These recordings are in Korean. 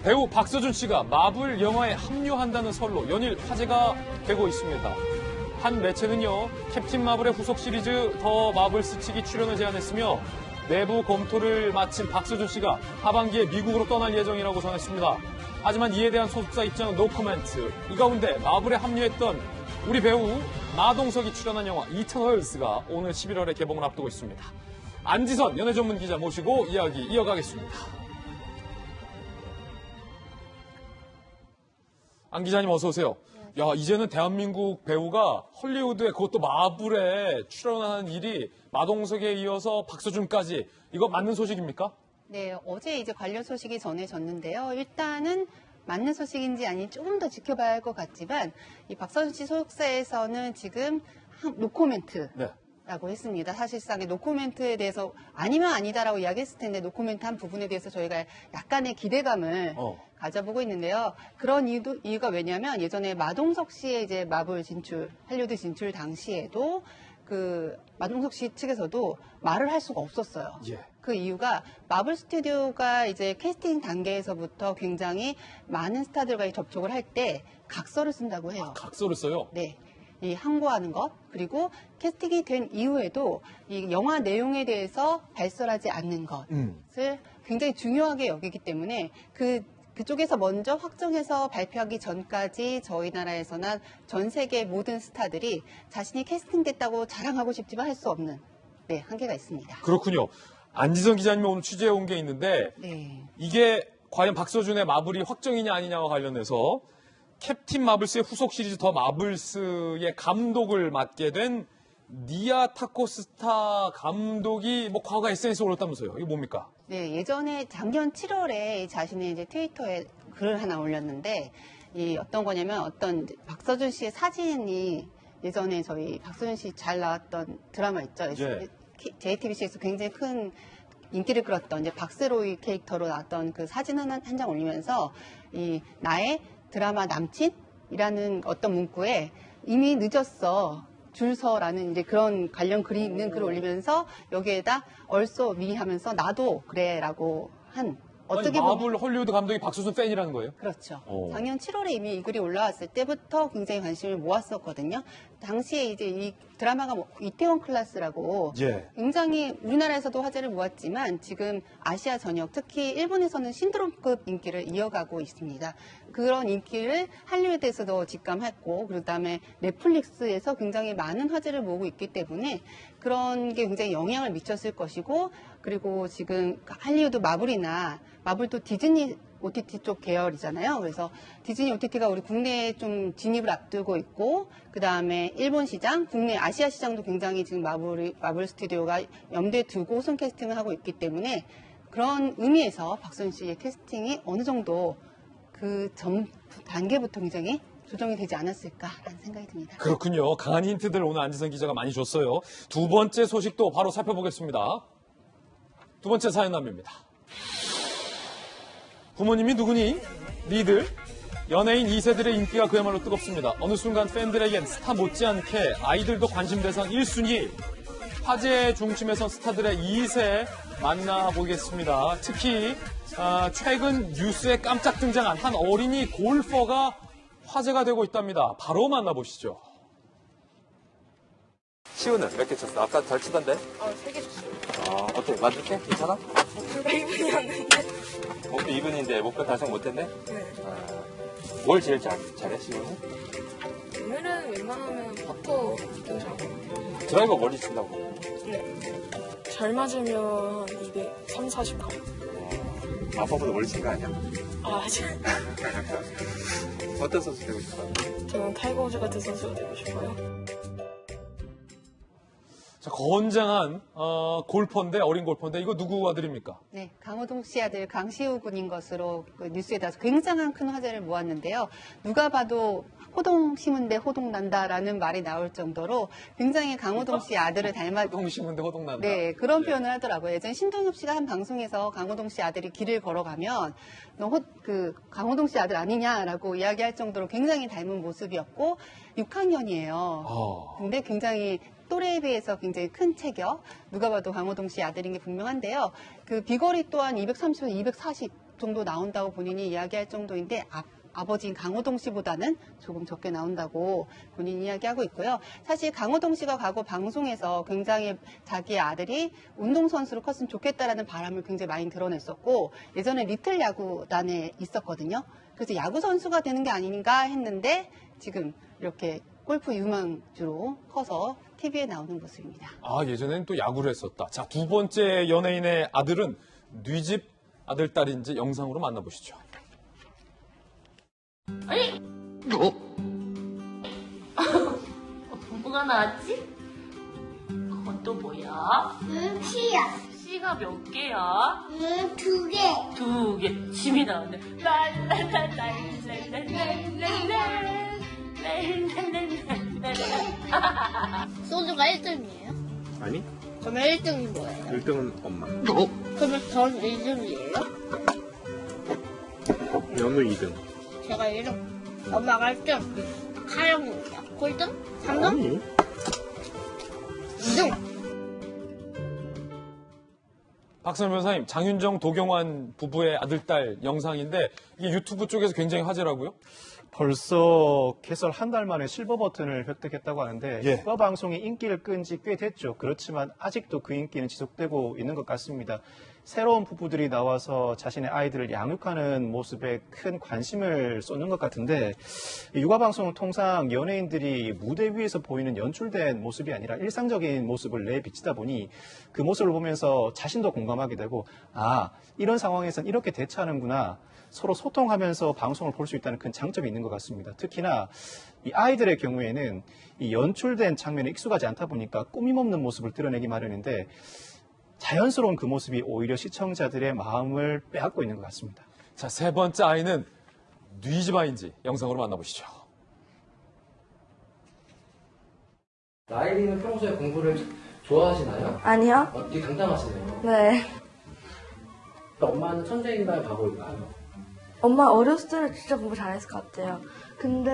배우 박서준 씨가 마블 영화에 합류한다는 설로 연일 화제가 되고 있습니다. 한 매체는요, 캡틴 마블의 후속 시리즈 더 마블스 측이 출연을 제안했으며 내부 검토를 마친 박서준 씨가 하반기에 미국으로 떠날 예정이라고 전했습니다. 하지만 이에 대한 소속사 입장은 노코멘트. 이 가운데 마블에 합류했던 우리 배우 마동석이 출연한 영화 이터널스가 오늘 11월에 개봉을 앞두고 있습니다. 안지선 연예전문 기자 모시고 이야기 이어가겠습니다. 안 기자님 어서 오세요. 야, 이제는 대한민국 배우가 헐리우드에 그것도 마블에 출연하는 일이 마동석에 이어서 박서준까지 이거 맞는 소식입니까? 네, 어제 이제 관련 소식이 전해졌는데요. 일단은 맞는 소식인지 아닌지 조금 더 지켜봐야 할 것 같지만 이 박서준 씨 소속사에서는 지금 노코멘트. 네. 라고 했습니다. 사실상의 노코멘트에 대해서 아니면 아니다라고 이야기했을 텐데 노코멘트 한 부분에 대해서 저희가 약간의 기대감을 가져보고 있는데요. 그런 이유가 왜냐면 예전에 마동석 씨의 이제 마블 진출, 할리우드 진출 당시에도 그 마동석 씨 측에서도 말을 할 수가 없었어요. 예. 그 이유가 마블 스튜디오가 이제 캐스팅 단계에서부터 굉장히 많은 스타들과 접촉을 할 때 각서를 쓴다고 해요. 아, 각서를 써요? 네. 이 항고하는 것, 그리고 캐스팅이 된 이후에도 이 영화 내용에 대해서 발설하지 않는 것을 굉장히 중요하게 여기기 때문에 그쪽에서 먼저 확정해서 발표하기 전까지 저희 나라에서나 전 세계 모든 스타들이 자신이 캐스팅됐다고 자랑하고 싶지만 할 수 없는 한계가 있습니다. 그렇군요. 안지선 기자님이 오늘 취재해 온 게 있는데 이게 과연 박서준의 마블이 확정이냐 아니냐와 관련해서 캡틴 마블스의 후속 시리즈 더 마블스의 감독을 맡게 된 니아 타코스타 감독이 뭐 과거 SNS에 올렸다면서요. 이게 뭡니까? 네, 예전에 작년 7월에 자신의 이제 트위터에 글을 하나 올렸는데 이 어떤 거냐면 어떤 박서준 씨의 사진이 예전에 저희 박서준 씨 잘 나왔던 드라마 있죠. 예. JTBC에서 굉장히 큰 인기를 끌었던 이제 박세로이 캐릭터로 나왔던 그 사진 한 장 올리면서 이 나의 드라마 남친이라는 어떤 문구에 이미 늦었어 줄 서라는 이제 그런 관련 글이 있는 글을 올리면서 여기에다 also me 하면서 나도 그래라고 한 어떻게 아니, 마블 헐리우드 감독이 박서준 팬이라는 거예요? 그렇죠. 작년 7월에 이미 이 글이 올라왔을 때부터 굉장히 관심을 모았었거든요. 당시에 이제 이 드라마가 이태원 클라스라고 굉장히 우리나라에서도 화제를 모았지만 지금 아시아 전역, 특히 일본에서는 신드롬급 인기를 이어가고 있습니다. 그런 인기를 할리우드에서도 직감했고 그다음에 넷플릭스에서 굉장히 많은 화제를 모으고 있기 때문에 그런 게 굉장히 영향을 미쳤을 것이고 그리고 지금 할리우드 마블도 디즈니 OTT 쪽 계열이잖아요. 그래서 디즈니 OTT가 우리 국내에 좀 진입을 앞두고 있고 그 다음에 일본 시장, 국내 아시아 시장도 굉장히 지금 마블 스튜디오가 염두에 두고 우선 캐스팅을 하고 있기 때문에 그런 의미에서 박서준 씨의 캐스팅이 어느 정도 그 전 단계부터 굉장히 조정이 되지 않았을까라는 생각이 듭니다. 그렇군요. 강한 힌트들 오늘 안지선 기자가 많이 줬어요. 두 번째 소식도 바로 살펴보겠습니다. 두 번째 사연남입니다. 부모님이 누구니? 니들? 연예인 2세들의 인기가 그야말로 뜨겁습니다. 어느 순간 팬들에겐 스타 못지않게 아이들도 관심 대상 1순위. 화제의 중심에선 스타들의 2세 만나보겠습니다. 특히 최근 뉴스에 깜짝 등장한 한 어린이 골퍼가 화제가 되고 있답니다. 바로 만나보시죠. 시우는 몇 개 쳤어? 아까 잘 치던데? 3개 줬어요. 어때? 만족해? 괜찮아? 둘다 2분이었는데. 목표 2분인데 목표 달성 못했네? 네. 뭘 제일 잘해, 시우는? 오늘은 웬만하면 퍼터 좀 잘하고. 드라이버 멀리 친다고. 네. 잘 맞으면 한 200, 3, 40 가요. 아빠보다 멀리 친 거 아니야? 아직. 어떤 선수 되고 싶어요? 저는 타이거 우즈 같은 선수가 되고 싶어요. 자, 건장한 골퍼인데 어린 골퍼인데 이거 누구 아들입니까? 네, 강호동 씨 아들 강시우 군인 것으로 그 뉴스에 따라서 굉장한 큰 화제를 모았는데요. 누가 봐도 호동 심은데 호동 난다라는 말이 나올 정도로 굉장히 강호동 씨 아들을 닮았. 호동 심은데 호동 난다. 네, 그런 표현을 하더라고요. 예전 신동엽 씨가 한 방송에서 강호동 씨 아들이 길을 걸어가면 너 강호동 씨 아들 아니냐라고 이야기할 정도로 굉장히 닮은 모습이었고 6학년이에요. 근데 굉장히 또래에 비해서 굉장히 큰 체격, 누가 봐도 강호동 씨 아들인 게 분명한데요. 그 비거리 또한 230에서 240 정도 나온다고 본인이 이야기할 정도인데 아버지인 강호동 씨보다는 조금 적게 나온다고 본인이 이야기하고 있고요. 사실 강호동 씨가 과거 방송에서 굉장히 자기 아들이 운동선수로 컸으면 좋겠다라는 바람을 굉장히 많이 드러냈었고 예전에 리틀 야구단에 있었거든요. 그래서 야구 선수가 되는 게 아닌가 했는데 지금 이렇게 골프 유망주로 커서 TV에 나오는 모습입니다. 아, 예전에는 또 야구를 했었다. 자, 두 번째 연예인의 아들은 뉘집 아들, 딸인지 영상으로 만나보시죠. 아니? 부부가 나왔지? 그건 또 뭐야? 시야. 씨가 몇 개야? 2개. 2개. 침이 나오네. 소주가 1등이에요? 아니? 그러면 1등이 뭐예요? 1등은 엄마. 그러면 전 2등이에요? 연우 2등. 제가 1등. 엄마가 1등. 카영이요. 꼴등? 3등? 아니? 2등. 박선우 변호사님, 장윤정, 도경환 부부의 아들, 딸 영상인데 이게 유튜브 쪽에서 굉장히 화제라고요? 벌써 개설 한 달 만에 실버 버튼을 획득했다고 하는데 예. 육아 방송이 인기를 끈 지 꽤 됐죠. 그렇지만 아직도 그 인기는 지속되고 있는 것 같습니다. 새로운 부부들이 나와서 자신의 아이들을 양육하는 모습에 큰 관심을 쏟는 것 같은데 이 육아 방송은 통상 연예인들이 무대 위에서 보이는 연출된 모습이 아니라 일상적인 모습을 내비치다 보니 그 모습을 보면서 자신도 공감하게 되고 아, 이런 상황에선 이렇게 대처하는구나. 서로 소통하면서 방송을 볼 수 있다는 큰 장점이 있는 것 같습니다. 특히나 이 아이들의 경우에는 이 연출된 장면에 익숙하지 않다 보니까 꾸밈없는 모습을 드러내기 마련인데 자연스러운 그 모습이 오히려 시청자들의 마음을 빼앗고 있는 것 같습니다. 자, 세 번째 아이는 뉘집 아이인지 영상으로 만나보시죠. 라일이는 평소에 공부를 좋아하시나요? 아니요. 되게 당당하시네요. 네. 엄마는 천재인가요, 바보인가요? 엄마 어렸을 때는 진짜 공부 잘했을 것 같아요. 근데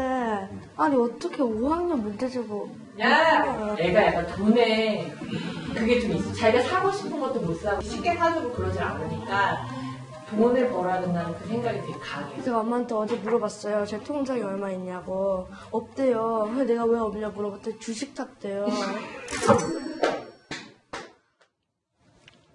아니 어떻게 5학년 문제집을 야! 애가 약간 돈에 그게 좀 있어. 자기가 사고 싶은 것도 못 사고 쉽게 사주고 그러질 않으니까 돈을 벌어야 된다는 그 생각이 되게 강해. 제가 엄마한테 어제 물어봤어요. 제 통장에 얼마 있냐고. 없대요. 그래서 내가 왜 없냐 물어봤더니 주식 탔대요.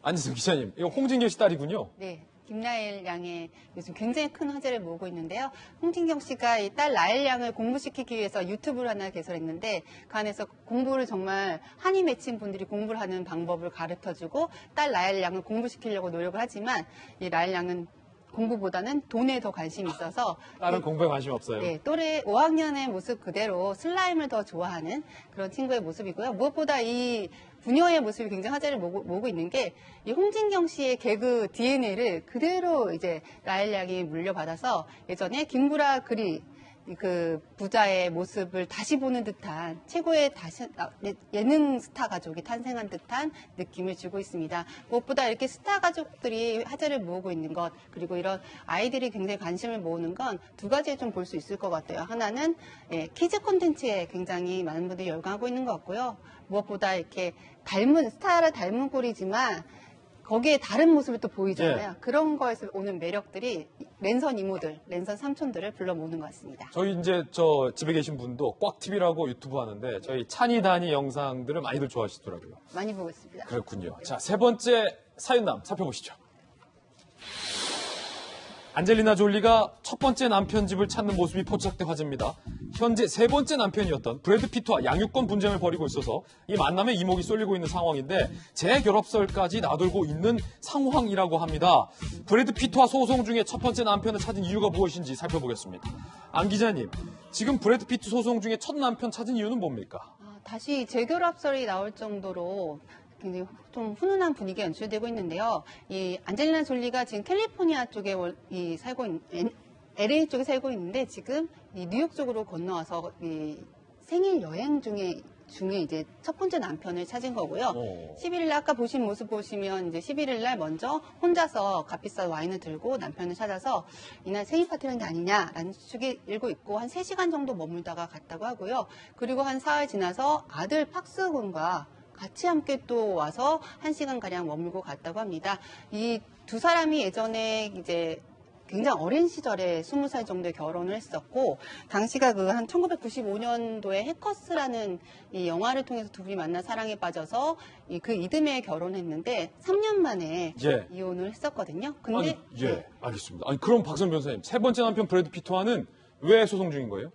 안지승 기자님, 이거 홍진경 씨 딸이군요. 네. 김라엘 양의 요즘 굉장히 큰 화제를 모으고 있는데요. 홍진경 씨가 이 딸 라엘 양을 공부시키기 위해서 유튜브를 하나 개설했는데 그 안에서 공부를 정말 한이 맺힌 분들이 공부를 하는 방법을 가르쳐주고 딸 라엘 양을 공부시키려고 노력을 하지만 이 라엘 양은 공부보다는 돈에 더 관심이 있어서 딸은 공부에 관심 없어요. 네, 또래 5학년의 모습 그대로 슬라임을 더 좋아하는 그런 친구의 모습이고요. 무엇보다 이 부녀의 모습이 굉장히 화제를 모으고 있는 게 이 홍진경 씨의 개그 DNA를 그대로 이제 라엘 양이 물려받아서 예전에 김구라 그리 그 부자의 모습을 다시 보는 듯한 최고의 예능 스타 가족이 탄생한 듯한 느낌을 주고 있습니다. 무엇보다 이렇게 스타 가족들이 화제를 모으고 있는 것 그리고 이런 아이들이 굉장히 관심을 모으는 건 두 가지에 좀 볼 수 있을 것 같아요. 하나는 키즈 콘텐츠에 굉장히 많은 분들이 열광하고 있는 것 같고요. 무엇보다 이렇게 스타를 닮은 꼴이지만 거기에 다른 모습을 또 보이잖아요. 네. 그런 거에서 오는 매력들이 랜선 이모들, 랜선 삼촌들을 불러 모으는 것 같습니다. 저희 이제 저 집에 계신 분도 꽉TV라고 유튜브 하는데 저희 찬이 다니 영상들을 많이들 좋아하시더라고요. 많이 보고 있습니다. 그렇군요. 자, 세 번째 사연남 살펴보시죠. 안젤리나 졸리가 첫 번째 남편 집을 찾는 모습이 포착돼 화제입니다. 현재 세 번째 남편이었던 브래드 피트와 양육권 분쟁을 벌이고 있어서 이 만남에 이목이 쏠리고 있는 상황인데 재결합설까지 나돌고 있는 상황이라고 합니다. 브래드 피트와 소송 중에 첫 번째 남편을 찾은 이유가 무엇인지 살펴보겠습니다. 안 기자님, 지금 브래드 피트 소송 중에 첫 남편 찾은 이유는 뭡니까? 다시 재결합설이 나올 정도로 굉장히 좀 훈훈한 분위기가 연출되고 있는데요. 이 안젤리나 졸리가 지금 캘리포니아 쪽에 LA 쪽에 살고 있는데 지금 이 뉴욕 쪽으로 건너와서 이 생일 여행 중에 이제 첫 번째 남편을 찾은 거고요. 11일 날 아까 보신 모습 보시면 이제 11일 날 먼저 혼자서 값비싼 와인을 들고 남편을 찾아서 이날 생일 파티를 한 게 아니냐라는 추측이 일고 있고 한 3시간 정도 머물다가 갔다고 하고요. 그리고 한 사흘 지나서 아들 팍스 군과 같이 함께 또 와서 1시간가량 머물고 갔다고 합니다. 이 두 사람이 예전에 이제 굉장히 어린 시절에 20살 정도에 결혼을 했었고, 당시가 그 한 1995년도에 해커스라는 이 영화를 통해서 두 분이 만나 사랑에 빠져서 그 이듬해에 결혼했는데 3년 만에 예. 이혼을 했었거든요. 근데 예, 알겠습니다. 아니, 그럼 박선 변호사님, 세 번째 남편 브래드 피트와는 왜 소송 중인 거예요?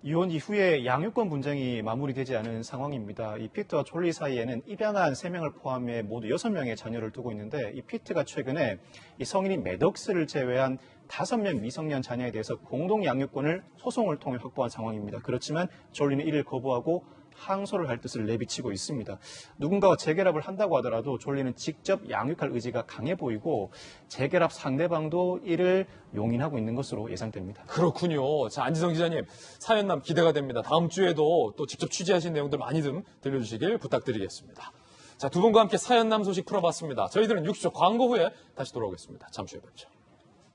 이혼 이후에 양육권 분쟁이 마무리되지 않은 상황입니다. 이 피트와 졸리 사이에는 입양한 3명을 포함해 모두 6명의 자녀를 두고 있는데, 이 피트가 최근에 이 성인인 매덕스를 제외한 5명 미성년 자녀에 대해서 공동 양육권을 소송을 통해 확보한 상황입니다. 그렇지만 졸리는 이를 거부하고 항소를 할 뜻을 내비치고 있습니다. 누군가와 재결합을 한다고 하더라도 졸리는 직접 양육할 의지가 강해 보이고, 재결합 상대방도 이를 용인하고 있는 것으로 예상됩니다. 그렇군요. 자, 안지성 기자님, 사연남 기대가 됩니다. 다음 주에도 또 직접 취재하신 내용들 많이 좀 들려주시길 부탁드리겠습니다. 자, 두 분과 함께 사연남 소식 풀어봤습니다. 저희들은 60초 광고 후에 다시 돌아오겠습니다. 잠시 후에 뵙죠.